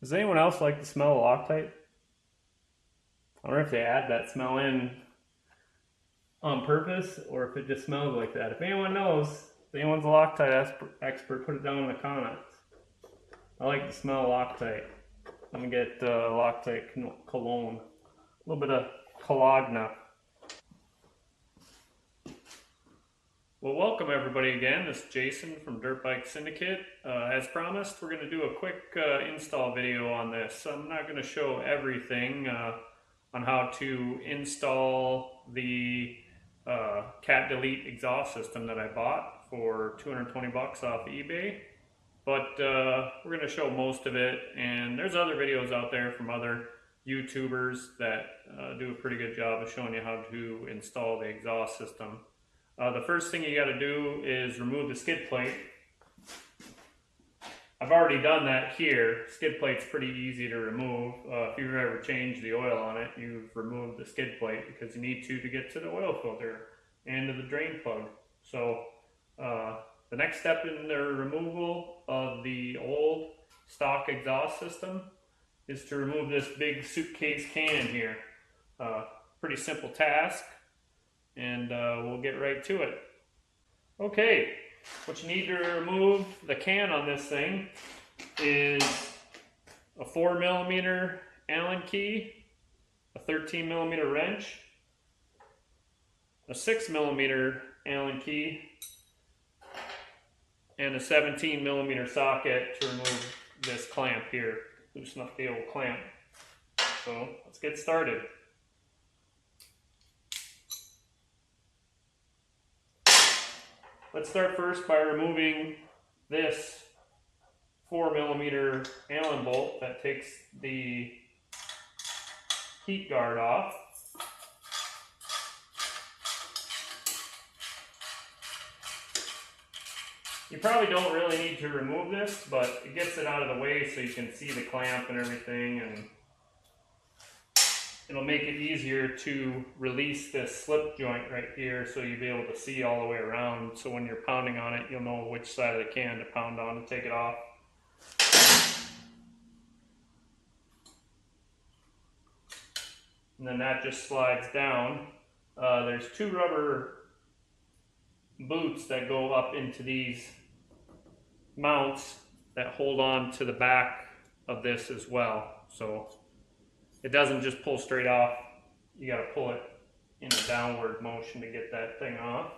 Does anyone else like the smell of Loctite? I wonder if they add that smell in on purpose or if it just smells like that. If anyone knows, if anyone's a Loctite expert, put it down in the comments. I like the smell of Loctite. I'm gonna get Loctite cologne. A little bit of Cologne. Well, welcome everybody again. This is Jason from Dirt Bike Syndicate. As promised, we're going to do a quick install video on this. I'm not going to show everything on how to install the Cat Delete exhaust system that I bought for 220 bucks off eBay. But we're going to show most of it, and there's other videos out there from other YouTubers that do a pretty good job of showing you how to install the exhaust system. The first thing you got to do is remove the skid plate. I've already done that here. Skid plate's pretty easy to remove. If you've ever changed the oil on it, you've removed the skid plate because you need to get to the oil filter and to the drain plug. So the next step in the removal of the old stock exhaust system is to remove this big suitcase can here. Pretty simple task. And we'll get right to it. Okay, what you need to remove the can on this thing is a 4mm Allen key, a 13mm wrench, a 6mm Allen key, and a 17mm socket to remove this clamp here. Loosen up the old clamp. So let's get started. Let's start first by removing this 4mm Allen bolt that takes the heat guard off. You probably don't really need to remove this, but it gets it out of the way so you can see the clamp and everything, and it'll make it easier to release this slip joint right here so you'll be able to see all the way around. So when you're pounding on it, you'll know which side of the can to pound on to take it off. And then that just slides down. There's two rubber boots that go up into these mounts that hold on to the back of this as well. So it doesn't just pull straight off. You got to pull it in a downward motion to get that thing off.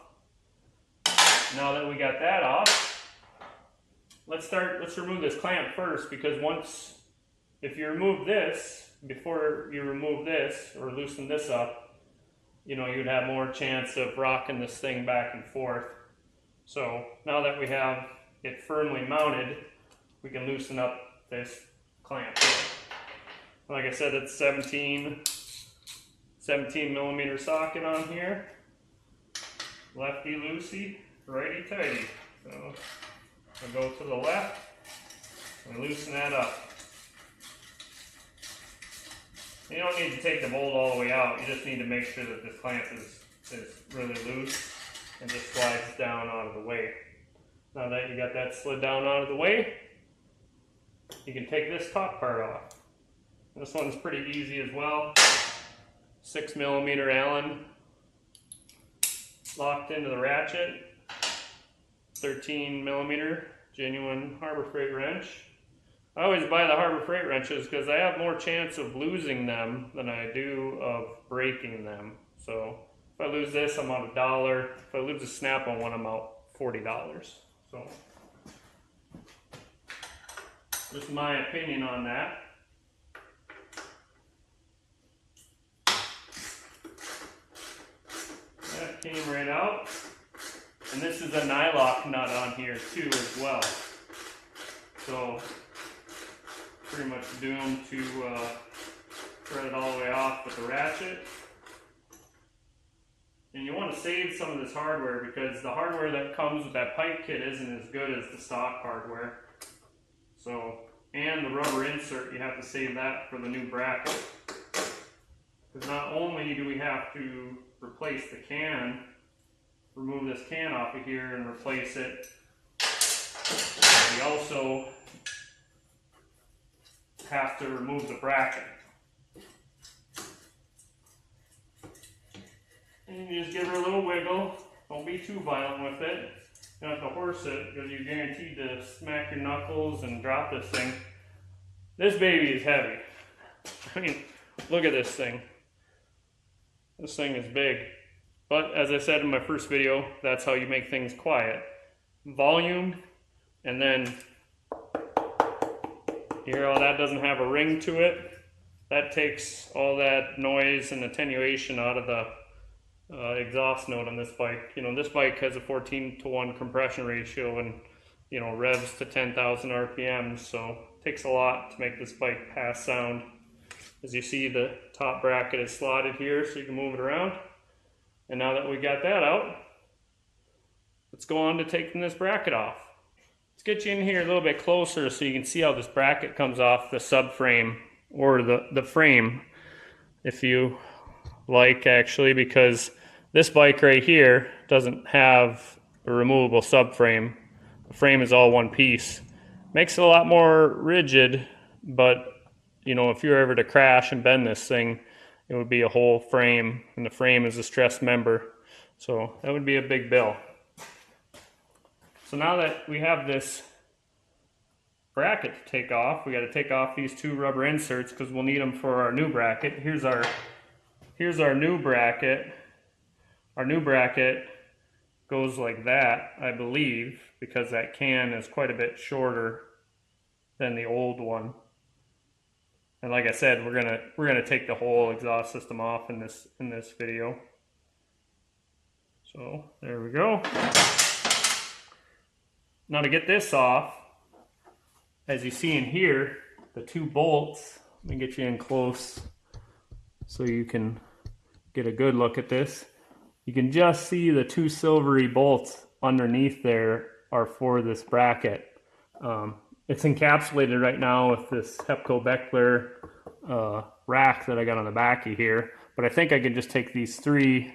Now that we got that off, let's remove this clamp first, because if you remove this, before you remove this or loosen this up, you know, you'd have more chance of rocking this thing back and forth. So now that we have it firmly mounted, we can loosen up this clamp here. Like I said, it's 17mm socket on here. Lefty loosey, righty tighty. So I'll go to the left and loosen that up. You don't need to take the bolt all the way out. You just need to make sure that this clamp is really loose and just slides down out of the way. Now that you got that slid down out of the way, you can take this top part off. This one's pretty easy as well. 6mm Allen locked into the ratchet. 13mm genuine Harbor Freight wrench. I always buy the Harbor Freight wrenches because I have more chance of losing them than I do of breaking them. So if I lose this, I'm out $1. If I lose a snap-on one, I'm out $40. So just my opinion on that. That came right out. And this is a nylock nut on here too as well. So pretty much doomed to thread it all the way off with the ratchet. And you want to save some of this hardware because the hardware that comes with that pipe kit isn't as good as the stock hardware. So, and the rubber insert, you have to save that for the new bracket. Because not only do we have to replace the can, remove this can off of here and replace it, we also have to remove the bracket. And you just give her a little wiggle. Don't be too violent with it. You don't have to horse it because you're guaranteed to smack your knuckles and drop this thing. This baby is heavy. I mean, look at this thing. This thing is big. But as I said in my first video, that's how you make things quiet. Volume, and then you hear how that doesn't have a ring to it? That takes all that noise and attenuation out of the exhaust note on this bike. You know, this bike has a 14:1 compression ratio and, you know, revs to 10,000 RPM, so it takes a lot to make this bike pass sound. As you see, the top bracket is slotted here so you can move it around. And now that we got that out, let's go on to taking this bracket off. Let's get you in here a little bit closer so you can see how this bracket comes off the subframe, or the frame, if you like, actually, because this bike right here doesn't have a removable subframe. The frame is all one piece. Makes it a lot more rigid, but you know, if you're ever to crash and bend this thing, it would be a whole frame, and the frame is a stressed member, so that would be a big bill. So now that we have this bracket to take off, we got to take off these two rubber inserts because we'll need them for our new bracket. Here's our new bracket. Our new bracket goes like that, I believe, because that can is quite a bit shorter than the old one. And like I said, we're gonna take the whole exhaust system off in this video. So there we go. Now to get this off, as you see in here, the two bolts, let me get you in close so you can get a good look at this. You can just see the two silvery bolts underneath there are for this bracket. It's encapsulated right now with this Hepco Beckler rack that I got on the back of here, but I think I could just take these three,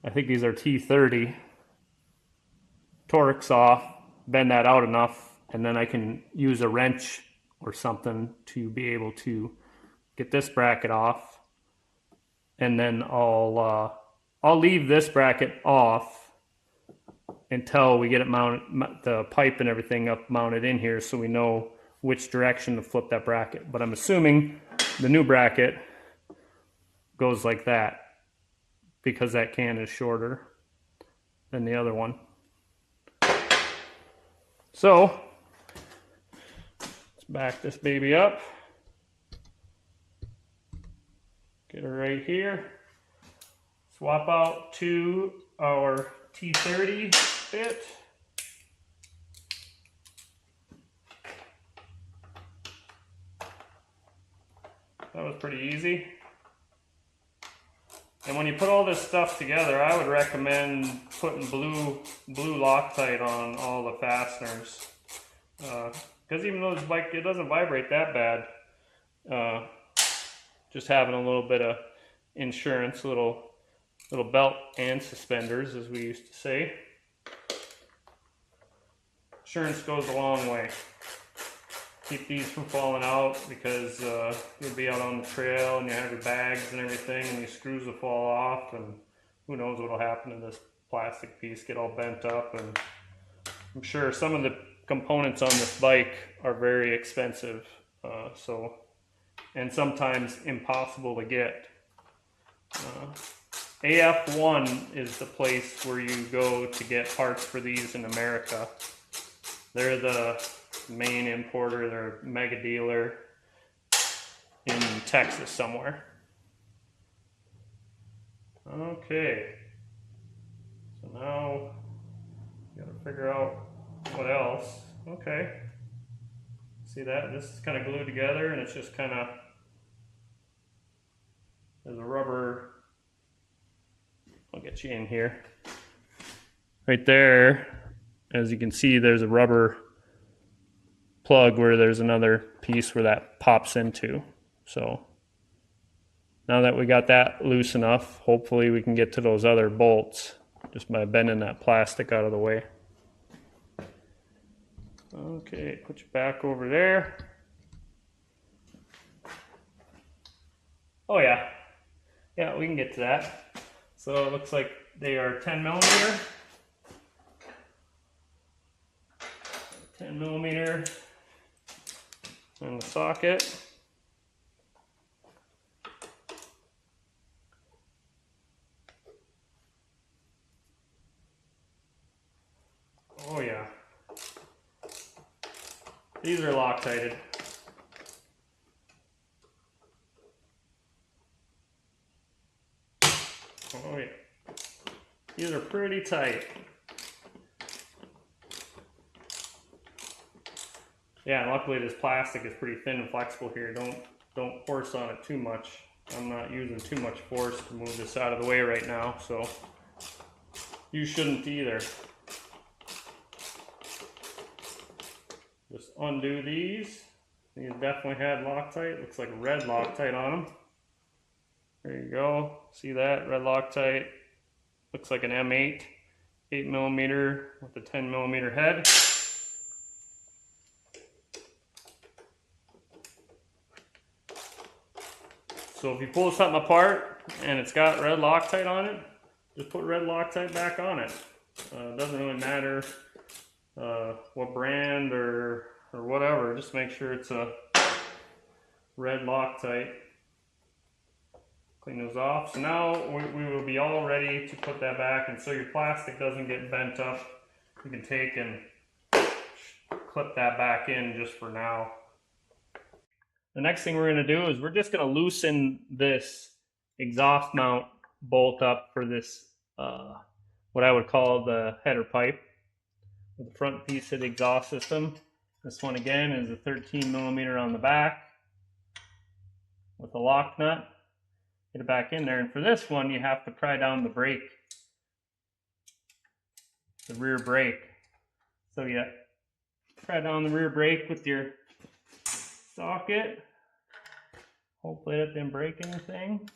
I think these are T30 Torx off, bend that out enough, and then I can use a wrench or something to be able to get this bracket off. And then I'll leave this bracket off until we get it mounted, the pipe and everything up mounted in here, so we know which direction to flip that bracket. But I'm assuming the new bracket goes like that because that can is shorter than the other one. So let's back this baby up. Get her right here. Swap out to our T30 bit. That was pretty easy. And when you put all this stuff together, I would recommend putting blue Loctite on all the fasteners. Because even though this bike, it doesn't vibrate that bad, just having a little bit of insurance, little belt and suspenders, as we used to say. Insurance goes a long way. Keep these from falling out, because you'll be out on the trail and you have your bags and everything and these screws will fall off, and who knows what will happen to this plastic piece, get all bent up. And I'm sure some of the components on this bike are very expensive, and sometimes impossible to get. AF1 is the place where you go to get parts for these in America. They're the main importer, they're a mega dealer in Texas somewhere. Okay, so now you gotta figure out what else. Okay, see that? This is kind of glued together, and it's just kind of, there's a rubber, I'll get you in here. Right there, as you can see, there's a rubber plug where there's another piece where that pops into. So now that we got that loose enough, hopefully we can get to those other bolts just by bending that plastic out of the way. Okay, put you back over there. Oh yeah, yeah, we can get to that. So it looks like they are 10 millimeter. 10 millimeter in the socket. Oh yeah. These are Loctited. Oh yeah. These are pretty tight. Yeah, and luckily this plastic is pretty thin and flexible here. Don't force on it too much. I'm not using too much force to move this out of the way right now, so you shouldn't either. Just undo these. These definitely had Loctite. Looks like red Loctite on them. There you go. See that? Red Loctite. Looks like an M8. 8 millimeter with a 10 millimeter head. So if you pull something apart and it's got red Loctite on it, just put red Loctite back on it. It doesn't really matter what brand or whatever. Just make sure it's a red Loctite. Clean those off. So now we will be all ready to put that back, and so your plastic doesn't get bent up, you can take and clip that back in just for now. The next thing we're going to do is we're just going to loosen this exhaust mount bolt up for this, what I would call the header pipe, the front piece of the exhaust system. This one again is a 13 millimeter on the back with a lock nut. Get it back in there, and for this one you have to pry down the brake, the rear brake. So you pry down the rear brake with your socket. Hopefully that didn't break anything.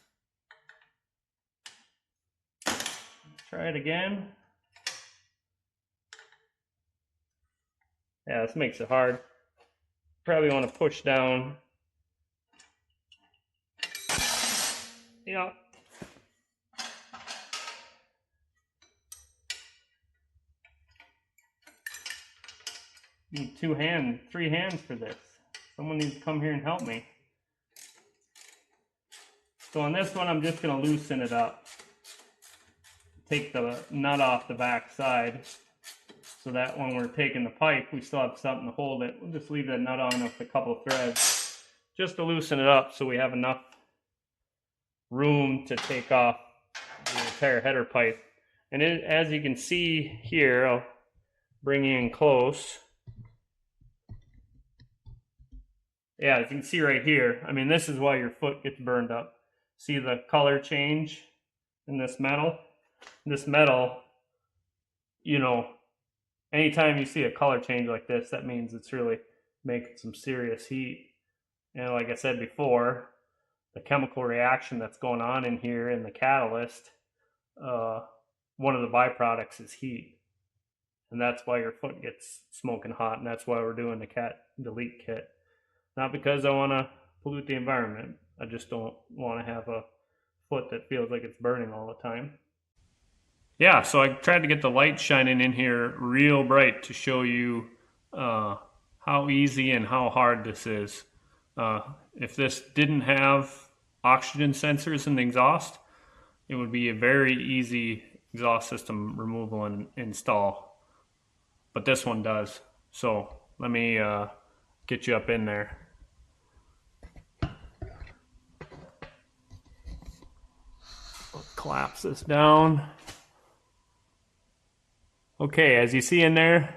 Try it again. Yeah, this makes it hard. Probably want to push down. Yeah. Need 3 hands for this. Someone needs to come here and help me. So on this one, I'm just going to loosen it up. Take the nut off the back side so that when we're taking the pipe, we still have something to hold it. We'll just leave that nut on with a couple of threads just to loosen it up so we have enough room to take off the entire header pipe. And as you can see here, I'll bring you in close. Yeah, as you can see right here, I mean, this is why your foot gets burned up. See the color change in this metal? This metal, you know, anytime you see a color change like this, that means it's really making some serious heat. And like I said before, the chemical reaction that's going on in here in the catalyst, one of the byproducts is heat. And that's why your foot gets smoking hot, and that's why we're doing the cat delete kit. Not because I want to pollute the environment. I just don't want to have a foot that feels like it's burning all the time. Yeah, so I tried to get the light shining in here real bright to show you how easy and how hard this is. If this didn't have oxygen sensors in the exhaust, it would be a very easy exhaust system removal and install. But this one does. So let me get you up in there. I'll collapse this down. Okay, as you see in there,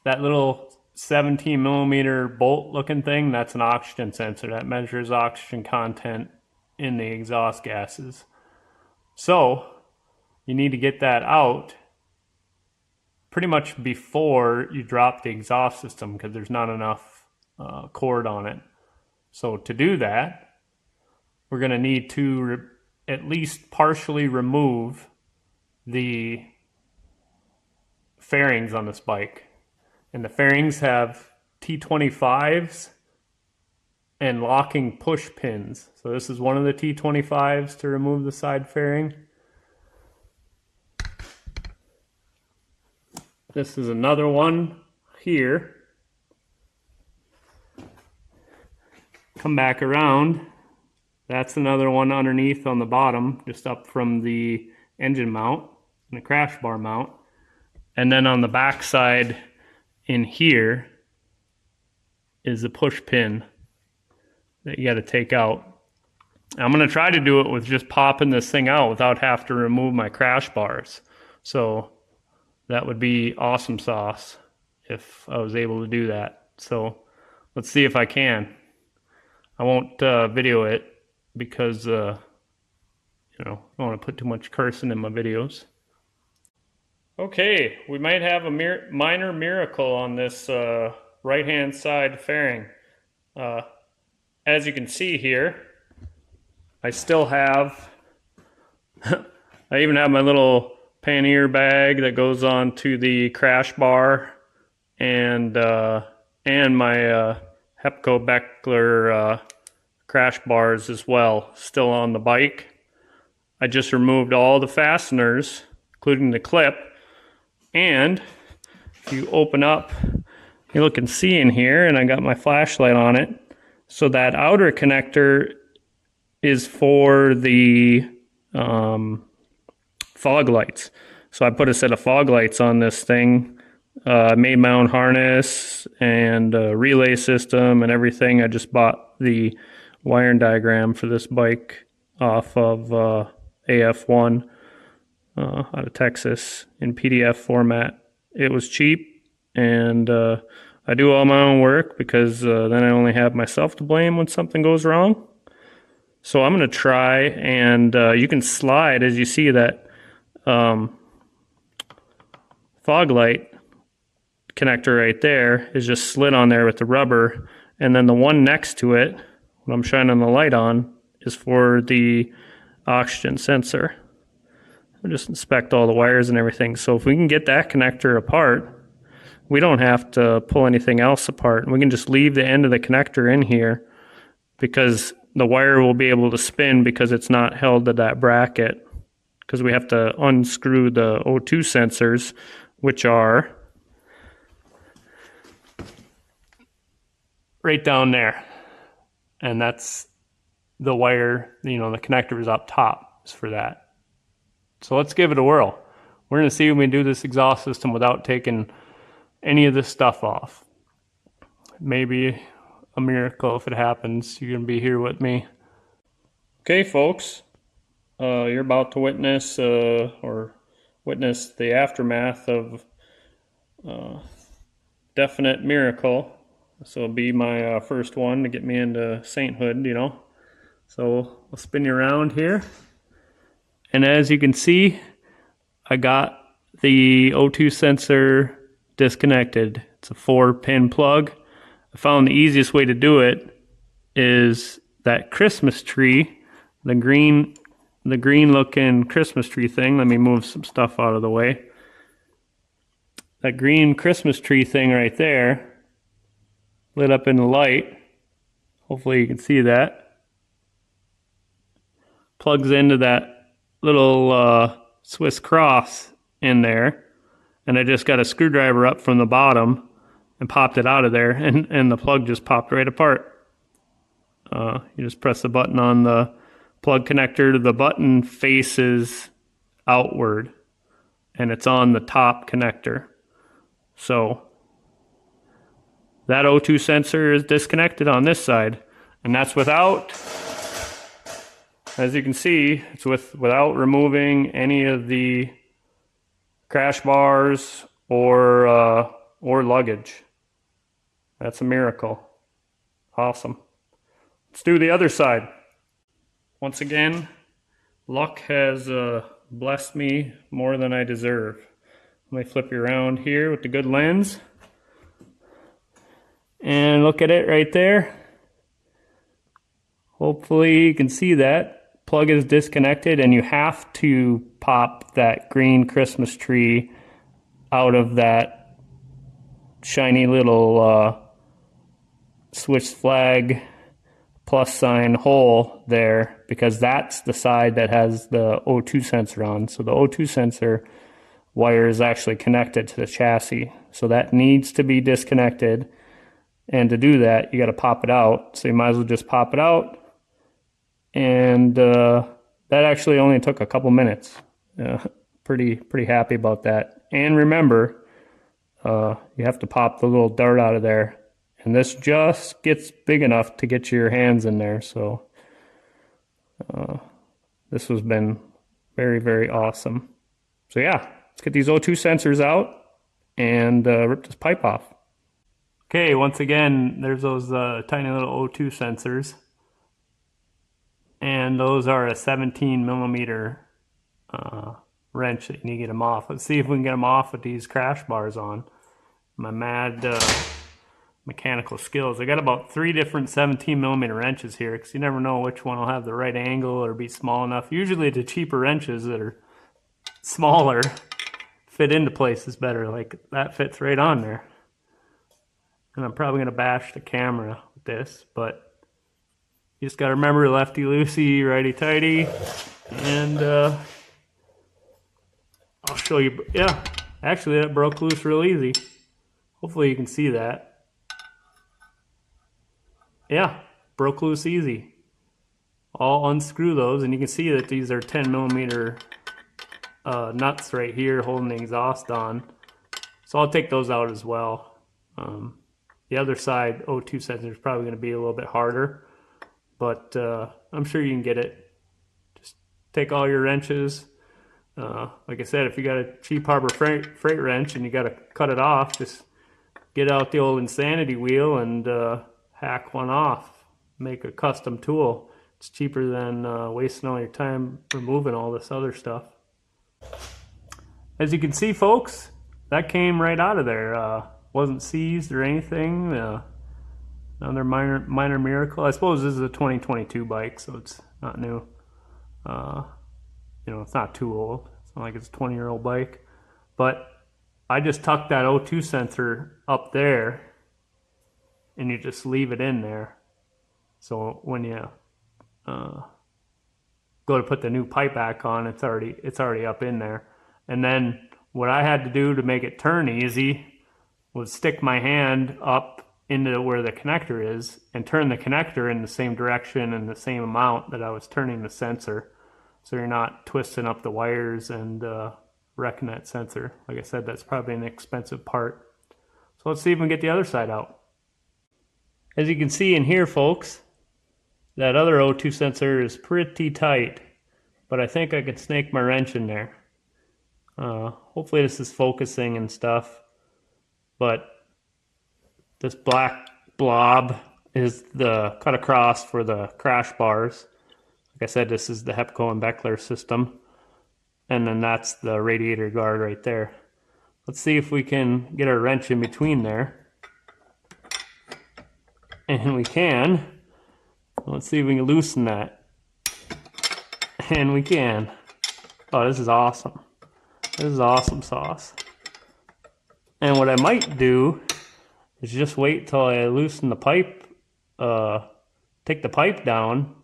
that little 17 millimeter bolt looking thing, that's an oxygen sensor that measures oxygen content in the exhaust gases. So you need to get that out pretty much before you drop the exhaust system because there's not enough cord on it. So to do that, we're going to need to at least partially remove the fairings on this bike. And the fairings have T25s and locking push pins. So this is one of the T25s to remove the side fairing. This is another one here. Come back around. That's another one underneath on the bottom, just up from the engine mount and the crash bar mount. And then on the back side in here is the push pin that you got to take out. I'm going to try to do it with just popping this thing out without having to remove my crash bars. So that would be awesome sauce if I was able to do that. So let's see if I can. I won't video it because you know, I don't want to put too much cursing in my videos. Okay, we might have a minor miracle on this right hand side fairing. As you can see here, I still have I even have my little pannier bag that goes on to the crash bar and my Hepco Beckler crash bars as well, still on the bike. I just removed all the fasteners, including the clip, and if you open up, you look and see in here, and I got my flashlight on it. So that outer connector is for the fog lights. So I put a set of fog lights on this thing. I made my own harness and a relay system and everything. I just bought the wiring diagram for this bike off of AF1 out of Texas in PDF format. It was cheap, and I do all my own work because then I only have myself to blame when something goes wrong. So I'm going to try, and you can slide, as you see that fog light connector right there is just slid on there with the rubber, and then the one next to it, what I'm shining the light on, is for the oxygen sensor. I'll just inspect all the wires and everything. So if we can get that connector apart, we don't have to pull anything else apart. We can just leave the end of the connector in here because the wire will be able to spin because it's not held to that bracket, because we have to unscrew the O2 sensors, which are right down there. And that's the wire, you know, the connector is up top is for that. So let's give it a whirl. We're going to see when we do this exhaust system without taking any of this stuff off. Maybe a miracle if it happens. You're going to be here with me. Okay, folks. You're about to witness the aftermath of definite miracle. So it'll be my first one to get me into sainthood, you know. So I'll spin you around here. And as you can see, I got the O2 sensor disconnected. It's a 4-pin plug. I found the easiest way to do it is that Christmas tree, the green looking Christmas tree thing. Let me move some stuff out of the way. That green Christmas tree thing right there, lit up in the light. Hopefully you can see that. Plugs into that little Swiss cross in there, and I just got a screwdriver up from the bottom and popped it out of there, and the plug just popped right apart. You just press the button on the plug connector. The button faces outward, and it's on the top connector. So that O2 sensor is disconnected on this side, and that's without, as you can see, it's without removing any of the crash bars or luggage. That's a miracle. Awesome. Let's do the other side. Once again, luck has blessed me more than I deserve. Let me flip you around here with the good lens. And look at it right there. Hopefully you can see that. Plug is disconnected, and you have to pop that green Christmas tree out of that shiny little Swiss flag plus sign hole there because that's the side that has the O2 sensor on. So the O2 sensor wire is actually connected to the chassis. So that needs to be disconnected. And to do that, you got to pop it out. So you might as well just pop it out. And that actually only took a couple minutes. Pretty happy about that. And remember, you have to pop the little dart out of there. And this just gets big enough to get your hands in there. So this has been very, very awesome. So yeah, let's get these O2 sensors out and rip this pipe off. Okay, once again, there's those tiny little O2 sensors. And those are a 17 millimeter wrench that you need to get them off. Let's see if we can get them off with these crash bars on. My mad mechanical skills. I got about 3 different 17 millimeter wrenches here because you never know which one will have the right angle or be small enough. Usually the cheaper wrenches that are smaller fit into places better. Like that fits right on there. And I'm probably going to bash the camera with this, but you just got to remember lefty loosey, righty tighty, and I'll show you. Yeah, actually that broke loose real easy. Hopefully you can see that. Yeah, broke loose easy. I'll unscrew those, and you can see that these are 10 millimeter nuts right here holding the exhaust on. So I'll take those out as well. The other side, O2 sensor, is probably going to be a little bit harder, but I'm sure you can get it. Just take all your wrenches. Like I said, if you got a cheap Harbor Freight wrench and you got to cut it off, just get out the old Insanity wheel and hack one off. Make a custom tool. It's cheaper than wasting all your time removing all this other stuff. As you can see, folks, that came right out of there. Wasn't seized or anything. Another minor miracle. I suppose this is a 2022 bike, so it's not new. You know, it's not too old. It's not like it's a 20-year-old bike. But I just tucked that O2 sensor up there, and you just leave it in there. So when you go to put the new pipe back on, it's already up in there. And then what I had to do to make it turn easy was stick my hand up into where the connector is and turn the connector in the same direction and the same amount that I was turning the sensor. So you're not twisting up the wires and wrecking that sensor. Like I said, that's probably an expensive part. So let's see if we can get the other side out. As you can see in here, folks, that other O2 sensor is pretty tight, but I think I can snake my wrench in there. Hopefully this is focusing and stuff, but this black blob is the cut across for the crash bars. Like I said, this is the Hepco and Beckler system, and then that's the radiator guard right there. Let's see if we can get our wrench in between there. And we can. Let's see if we can loosen that. And we can. Oh, this is awesome. This is awesome sauce. And what I might do is just wait till I loosen the pipe, take the pipe down,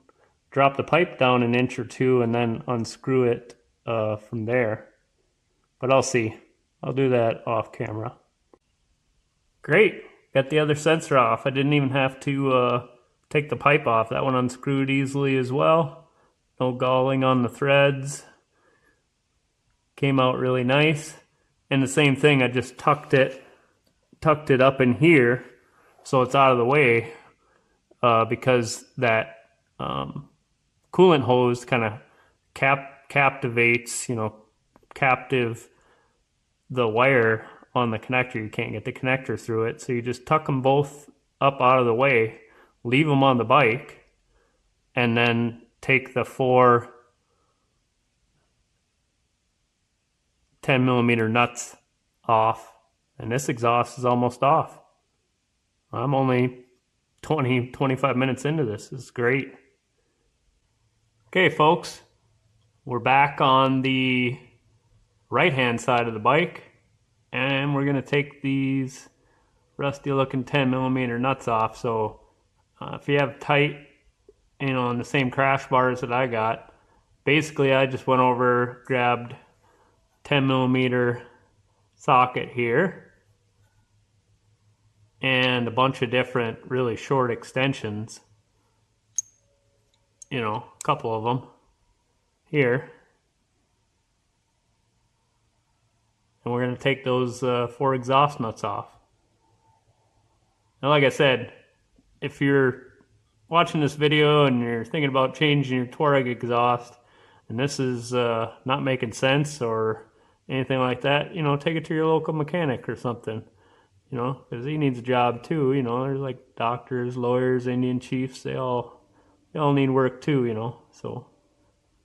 drop the pipe down an inch or two, and then unscrew it from there. But I'll see. I'll do that off camera. Great. Got the other sensor off. I didn't even have to take the pipe off. That one unscrewed easily as well. No galling on the threads. Came out really nice. And the same thing, I just tucked it up in here so it's out of the way because that coolant hose kind of captivates, captive the wire on the connector. You can't get the connector through it, so you just tuck them both up out of the way, leave them on the bike, and then take the 4 10 millimeter nuts off, and this exhaust is almost off. I'm only 25 minutes into this. This is great. Okay, folks, we're back on the right hand side of the bike, and we're going to take these rusty looking 10 millimeter nuts off. So if you have tight you know, and the same crash bars that I got. Basically, I just went over, grabbed 10mm socket here and a bunch of different really short extensions, you know, a couple of them here. And we're going to take those 4 exhaust nuts off. Now, like I said, if you're watching this video and you're thinking about changing your Tuareg exhaust and this is not making sense or anything like that, you know, take it to your local mechanic or something, you know, because he needs a job too. You know, there's like doctors, lawyers, Indian chiefs, they all need work too, you know, so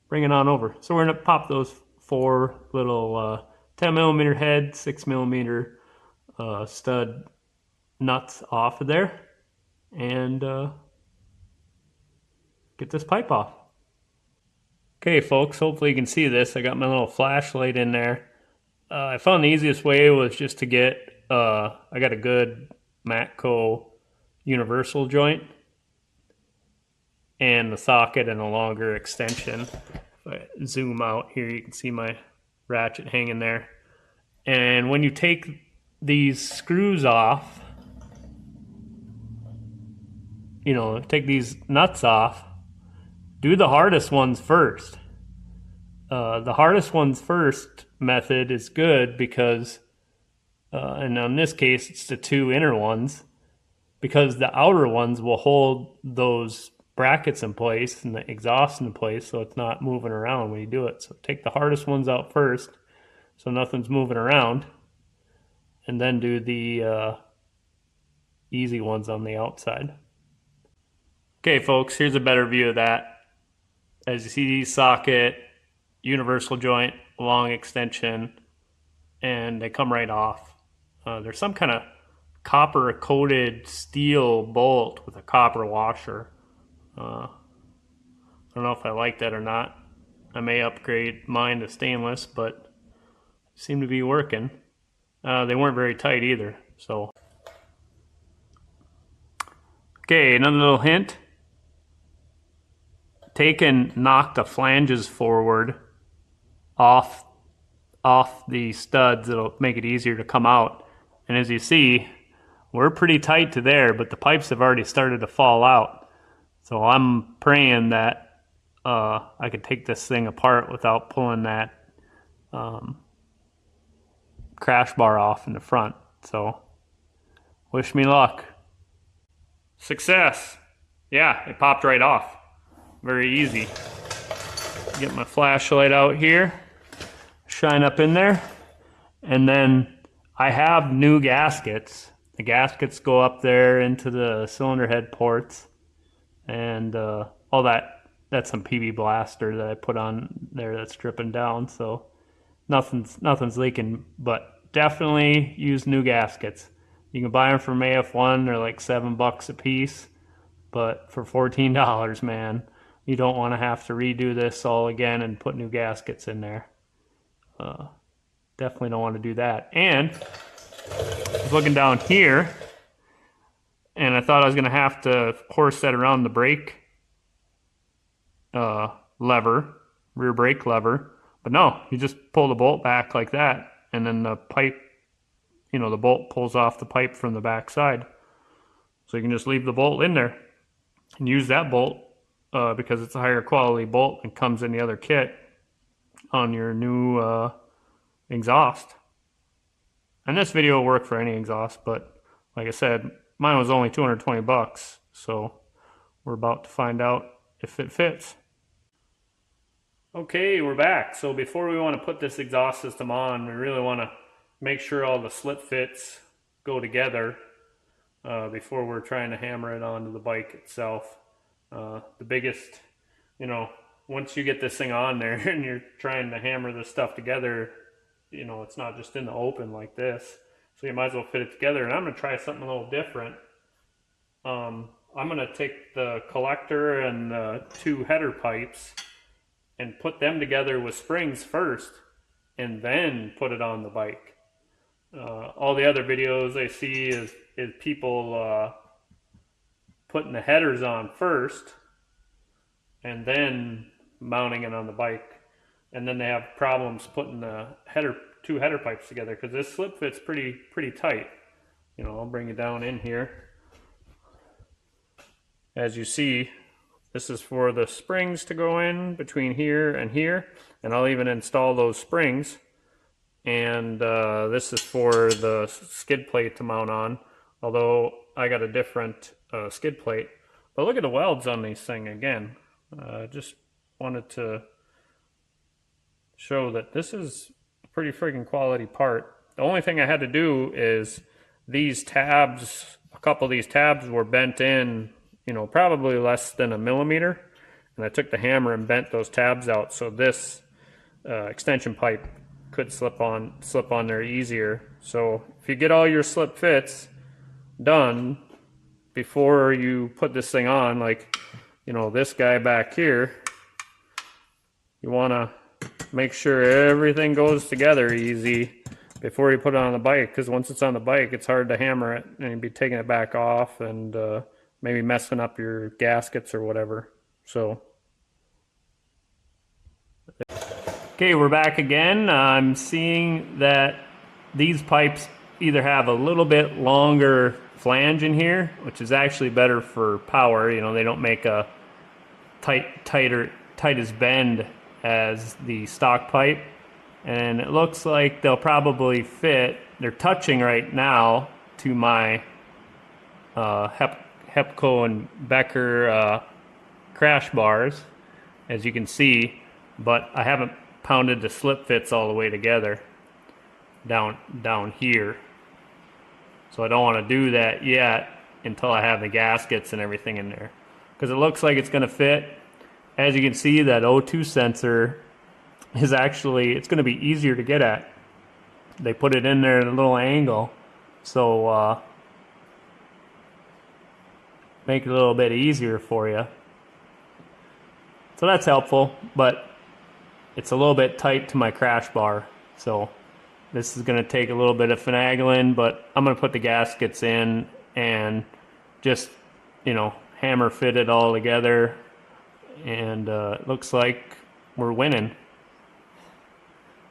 bring it on over. So we're going to pop those 4 little 10mm head, 6mm stud nuts off of there and get this pipe off. Okay folks, hopefully you can see this. I got my little flashlight in there. I found the easiest way was just to get, I got a good Matco universal joint and the socket and a longer extension. If I zoom out here, you can see my ratchet hanging there. And when you take these screws off, you know, take these nuts off, do the hardest ones first. The hardest ones first method is good because, and in this case, it's the 2 inner ones, because the outer ones will hold those brackets in place and the exhaust in place so it's not moving around when you do it. So take the hardest ones out first so nothing's moving around, and then do the easy ones on the outside. Okay folks, here's a better view of that. As you see, socket, universal joint, long extension, and they come right off. There's some kind of copper coated steel bolt with a copper washer. I don't know if I like that or not. I may upgrade mine to stainless, but seem to be working. They weren't very tight either, so. Okay, another little hint. Take and knock the flanges forward off the studs. It'll make it easier to come out. And as you see, we're pretty tight to there, but the pipes have already started to fall out. So I'm praying that I could take this thing apart without pulling that crash bar off in the front. So wish me luck. Success. Yeah, it popped right off. Very easy. Get my flashlight out here, shine up in there, and then I have new gaskets. The gaskets go up there into the cylinder head ports, and all that. That's some PV Blaster that I put on there that's dripping down, so nothing's leaking. But definitely use new gaskets. You can buy them from AF1. They're like $7 a piece, but for $14, man, you don't want to have to redo this all again and put new gaskets in there. Definitely don't want to do that. And I was looking down here, and I thought I was going to have to, of course, set around the brake lever, rear brake lever. But no, you just pull the bolt back like that, and then the pipe, you know, the bolt pulls off the pipe from the back side. So you can just leave the bolt in there and use that bolt because it's a higher quality bolt and comes in the other kit on your new exhaust. And this video will work for any exhaust, but like I said, mine was only $220, so we're about to find out if it fits. Okay, we're back. So before we want to put this exhaust system on, we really want to make sure all the slip fits go together before we're trying to hammer it onto the bike itself. The biggest, you know, once you get this thing on there and you're trying to hammer this stuff together, you know, it's not just in the open like this. So you might as well fit it together. And I'm going to try something a little different. I'm going to take the collector and the 2 header pipes and put them together with springs first and then put it on the bike. All the other videos I see is people putting the headers on first and then mounting it on the bike. And then they have problems putting the two header pipes together because this slip fits pretty tight. You know, I'll bring it down in here. As you see, this is for the springs to go in between here, and I'll even install those springs. And this is for the skid plate to mount on, although I got a different skid plate. But look at the welds on these things again. Just wanted to show that this is a pretty freaking quality part. The only thing I had to do is these tabs, a couple of these tabs were bent in, you know, probably less than a millimeter, and I took the hammer and bent those tabs out so this extension pipe could slip on there easier. So if you get all your slip fits done before you put this thing on, like, you know, this guy back here, you want to make sure everything goes together easy before you put it on the bike, because once it's on the bike, it's hard to hammer it and you'd be taking it back off and maybe messing up your gaskets or whatever. So okay, we're back again. I'm seeing that these pipes either have a little bit longer flange in here, which is actually better for power. You know, they don't make a tightest bend as the stock pipe, and it looks like they'll probably fit. They're touching right now to my Hepco and Becker crash bars, as you can see, but I haven't pounded the slip fits all the way together down here. So I don't want to do that yet until I have the gaskets and everything in there, because it looks like it's going to fit. As you can see, that O2 sensor is actually, it's going to be easier to get at. They put it in there at a little angle, so make it a little bit easier for you. So that's helpful, but it's a little bit tight to my crash bar. So this is going to take a little bit of finagling, but I'm going to put the gaskets in and just, you know, hammer fit it all together. And it looks like we're winning.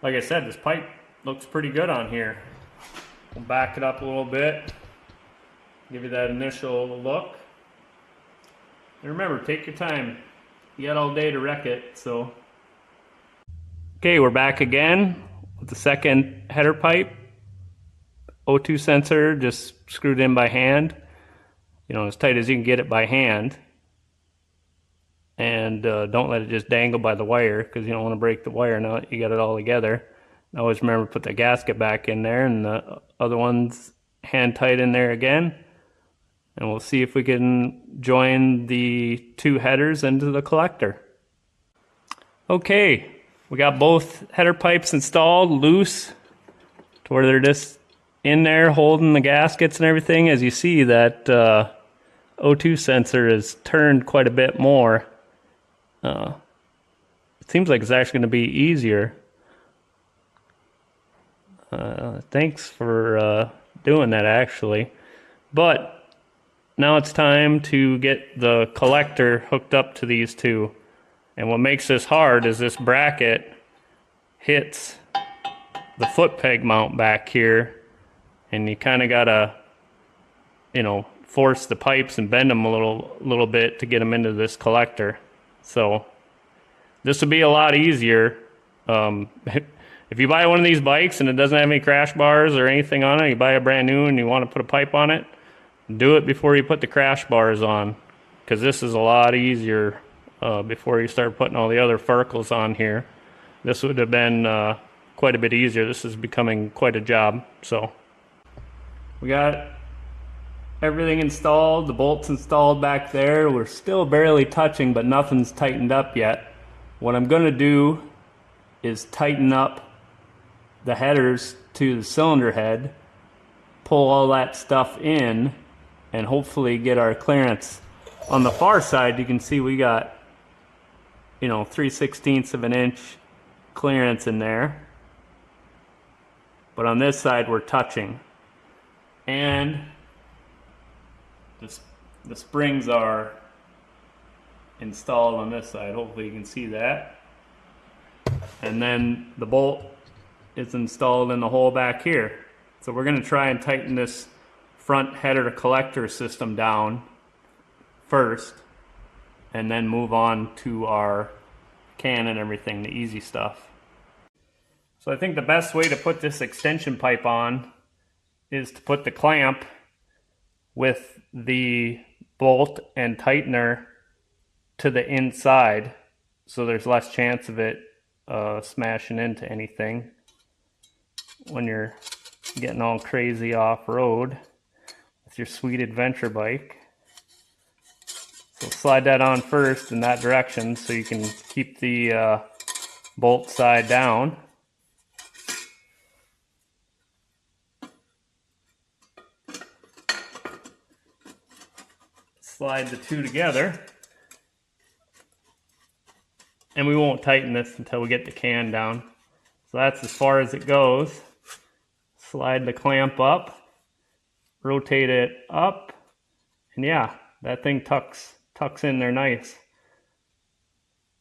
Like I said, this pipe looks pretty good on here. We'll back it up a little bit, give you that initial look. And remember, take your time. You got all day to wreck it, so. Okay, we're back again with the second header pipe. O2 sensor just screwed in by hand. You know, as tight as you can get it by hand. And don't let it just dangle by the wire, because you don't want to break the wire now that you got it all together. And always remember to put the gasket back in there and the other one's hand tight in there again. And we'll see if we can join the two headers into the collector. Okay, we got both header pipes installed loose to where they're just in there holding the gaskets and everything. As you see, that O2 sensor is turned quite a bit more. It seems like it's actually going to be easier. Thanks for doing that, actually. But now it's time to get the collector hooked up to these two. And what makes this hard is this bracket hits the foot peg mount back here, and you kind of gotta, you know, force the pipes and bend them a little bit to get them into this collector. So this would be a lot easier. If you buy one of these bikes and it doesn't have any crash bars or anything on it, you buy a brand new and you want to put a pipe on it, do it before you put the crash bars on, because this is a lot easier before you start putting all the other furcles on here. This would have been quite a bit easier. This is becoming quite a job. So we got everything installed, the bolts installed back there. We're still barely touching, but nothing's tightened up yet. What I'm going to do is tighten up the headers to the cylinder head, pull all that stuff in, and hopefully get our clearance. On the far side, you can see we got, you know, 3/16 of an inch clearance in there. But on this side, we're touching. And the springs are installed on this side. Hopefully you can see that. And then the bolt is installed in the hole back here. So we're going to try and tighten this front header collector system down first, and then move on to our can and everything, the easy stuff. So I think the best way to put this extension pipe on is to put the clamp with the bolt and tightener to the inside, so there's less chance of it smashing into anything when you're getting all crazy off-road with your sweet adventure bike. So slide that on first in that direction so you can keep the bolt side down. Slide the two together. And we won't tighten this until we get the can down. So that's as far as it goes. Slide the clamp up, rotate it up, and yeah, that thing tucks in there nice.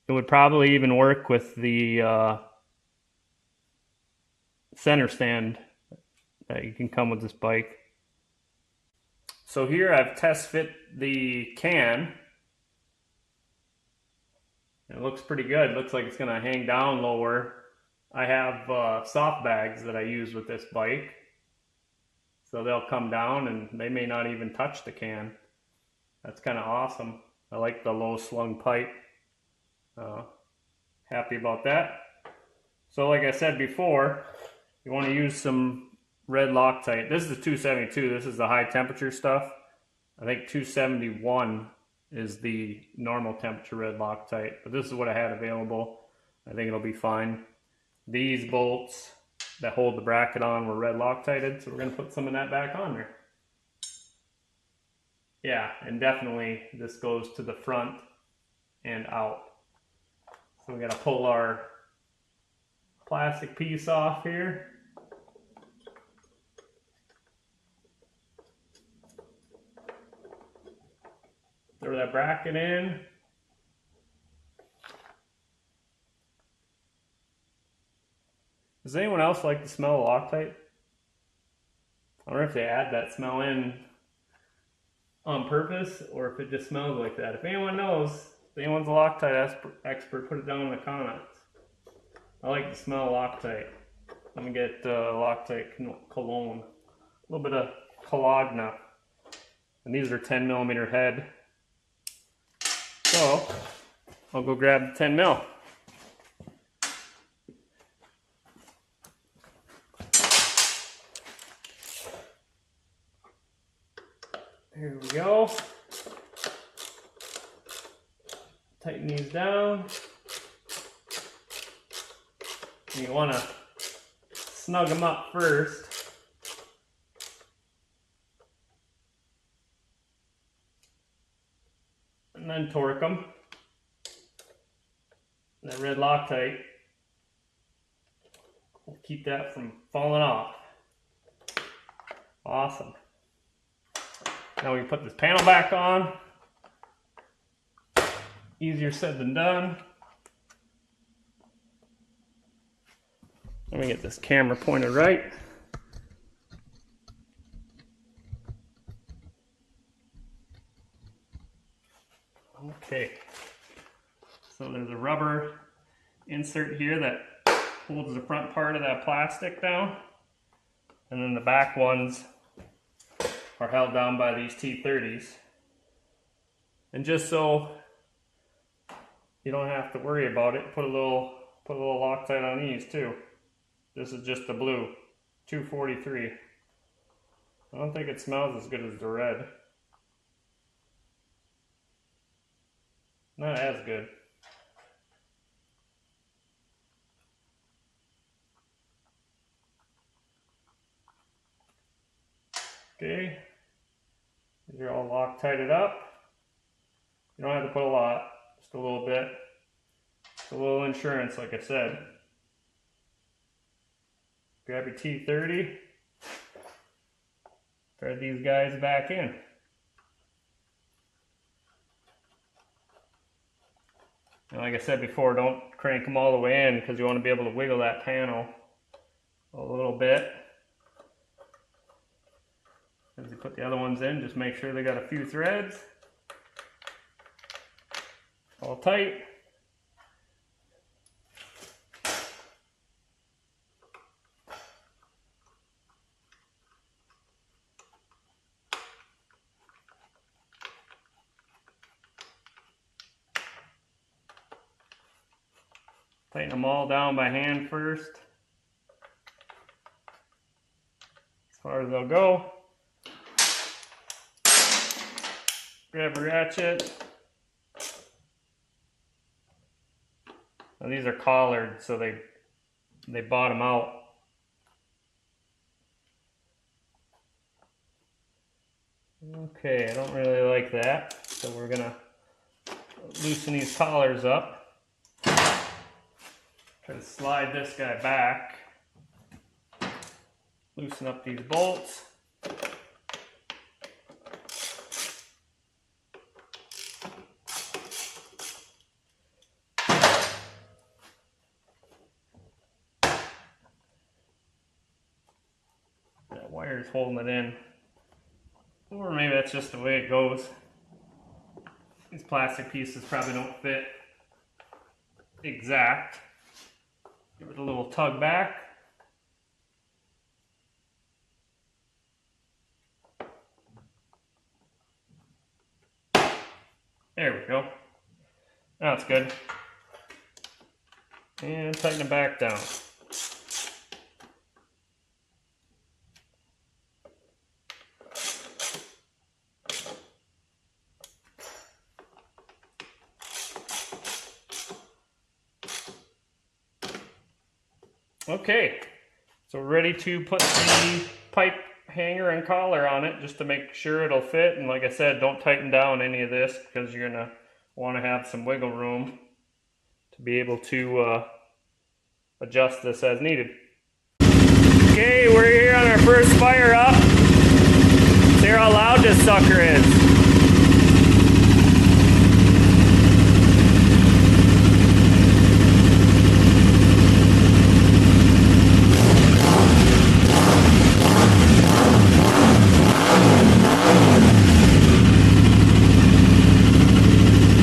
It would probably even work with the center stand that you can come with this bike. So here I've test fit the can. It looks pretty good. It looks like it's going to hang down lower. I have soft bags that I use with this bike, so they'll come down and they may not even touch the can. That's kind of awesome. I like the low slung pipe. Happy about that. So like I said before, you want to use some red Loctite. This is the 272. This is the high temperature stuff. I think 271 is the normal temperature red Loctite, but this is what I had available. I think it'll be fine. These bolts that hold the bracket on were red Loctited, so we're going to put some of that back on there. Yeah, and definitely this goes to the front and out. So we got to pull our plastic piece off here. Throw that bracket in. Does anyone else like the smell of Loctite? I wonder if they add that smell in on purpose or if it just smells like that. If anyone knows, if anyone's a Loctite expert, put it down in the comments. I like the smell of Loctite. I'm gonna get Loctite cologne. A little bit of Cologne. And these are 10mm head. So I'll go grab the 10 mil. Here we go. Tighten these down. You want to snug them up first. And then torque them. That red Loctite will keep that from falling off. Awesome. Now we can put this panel back on. Easier said than done. Let me get this camera pointed right. Okay. So there's a rubber insert here that holds the front part of that plastic down. And then the back ones are held down by these T30s. And just so you don't have to worry about it, put a little Loctite on these too. This is just the blue, 243. I don't think it smells as good as the red. Not as good. Okay, these are all Loctited up. You don't have to put a lot, just a little bit. Just a little insurance, like I said. Grab your T30. Thread these guys back in. And like I said before, don't crank them all the way in because you want to be able to wiggle that panel a little bit. As you put the other ones in, just make sure they got a few threads. All tight. Tighten them all down by hand first, as far as they'll go. Grab a ratchet. Now these are collared, so they bottom out. Okay, I don't really like that, so we're gonna loosen these collars up. Try to slide this guy back. Loosen up these bolts. That wire's holding it in. Or maybe that's just the way it goes. These plastic pieces probably don't fit exact. Give it a little tug back. There we go. Now it's good. And tighten it back down. Okay, so we're ready to put the pipe hanger and collar on it just to make sure it'll fit. And like I said, don't tighten down any of this because you're going to want to have some wiggle room to be able to adjust this as needed. Okay, we're here on our first fire up. See how loud this sucker is.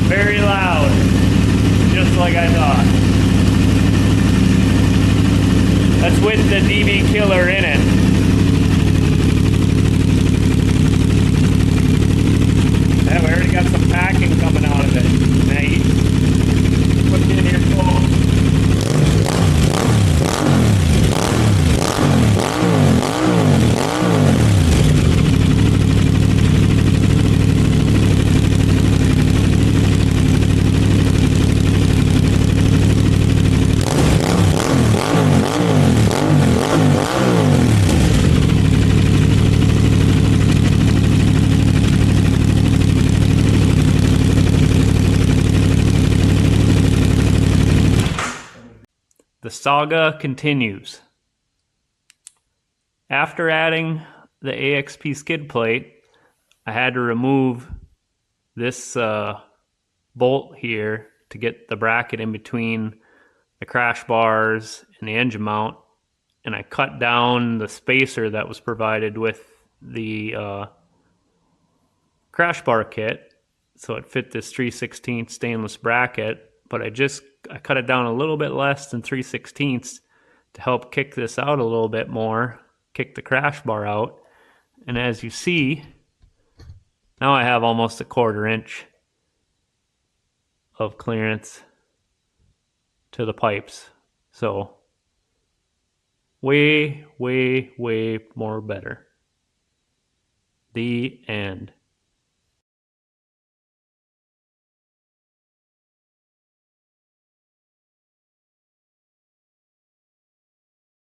Very loud, just like I thought. That's with the DB killer in it. Yeah, we already got some packing coming out of it. Now you put it in here full. The saga continues. After adding the AXP skid plate, I had to remove this bolt here to get the bracket in between the crash bars and the engine mount, and I cut down the spacer that was provided with the crash bar kit so it fit this 3/16 stainless bracket, but I cut it down a little bit less than 3/16 to help kick this out a little bit more, kick the crash bar out. And as you see, now I have almost a 1/4 inch of clearance to the pipes. So way, way, way more better. The end.